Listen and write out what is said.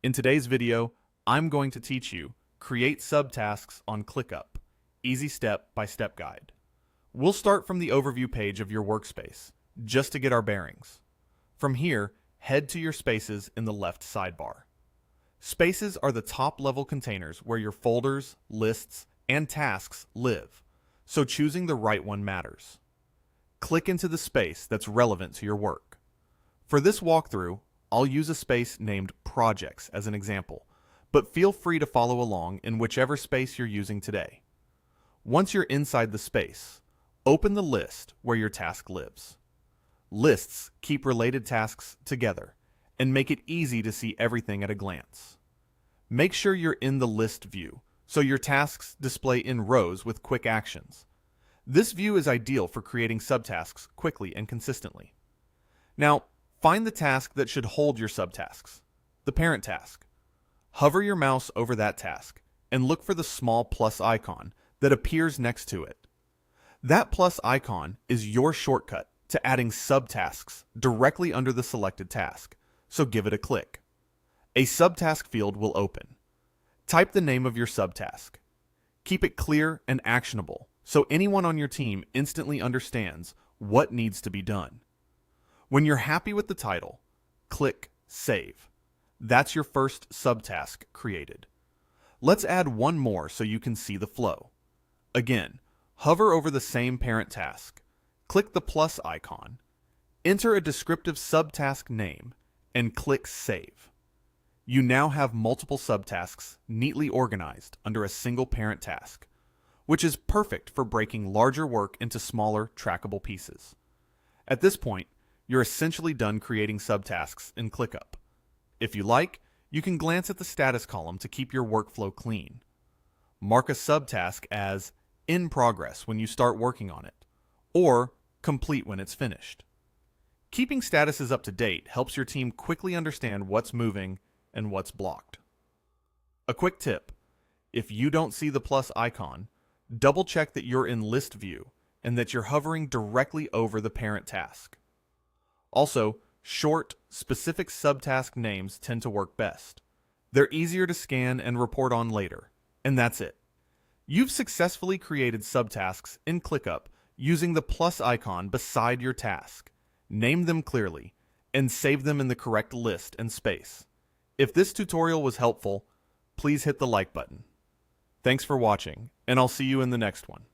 In today's video, I'm going to teach you create subtasks on ClickUp, easy step-by-step guide. We'll start from the overview page of your workspace, just to get our bearings. From here, head to your spaces in the left sidebar. Spaces are the top-level containers where your folders, lists, and tasks live, so choosing the right one matters. Click into the space that's relevant to your work. For this walkthrough, I'll use a space named Projects as an example, but feel free to follow along in whichever space you're using today. Once you're inside the space, open the list where your task lives. Lists keep related tasks together and make it easy to see everything at a glance. Make sure you're in the list view so your tasks display in rows with quick actions. This view is ideal for creating subtasks quickly and consistently. Now, find the task that should hold your subtasks, the parent task. Hover your mouse over that task and look for the small plus icon that appears next to it. That plus icon is your shortcut to adding subtasks directly under the selected task, so give it a click. A subtask field will open. Type the name of your subtask. Keep it clear and actionable so anyone on your team instantly understands what needs to be done. When you're happy with the title, click Save. That's your first subtask created. Let's add one more so you can see the flow. Again, hover over the same parent task, click the plus icon, enter a descriptive subtask name, and click Save. You now have multiple subtasks neatly organized under a single parent task, which is perfect for breaking larger work into smaller, trackable pieces. At this point, you're essentially done creating subtasks in ClickUp. If you like, you can glance at the status column to keep your workflow clean. Mark a subtask as in progress when you start working on it, or complete when it's finished. Keeping statuses up to date helps your team quickly understand what's moving and what's blocked. A quick tip: if you don't see the plus icon, double check that you're in list view and that you're hovering directly over the parent task. Also, short, specific subtask names tend to work best. They're easier to scan and report on later, and that's it. You've successfully created subtasks in ClickUp using the plus icon beside your task. Name them clearly, and save them in the correct list and space. If this tutorial was helpful, please hit the like button. Thanks for watching, and I'll see you in the next one.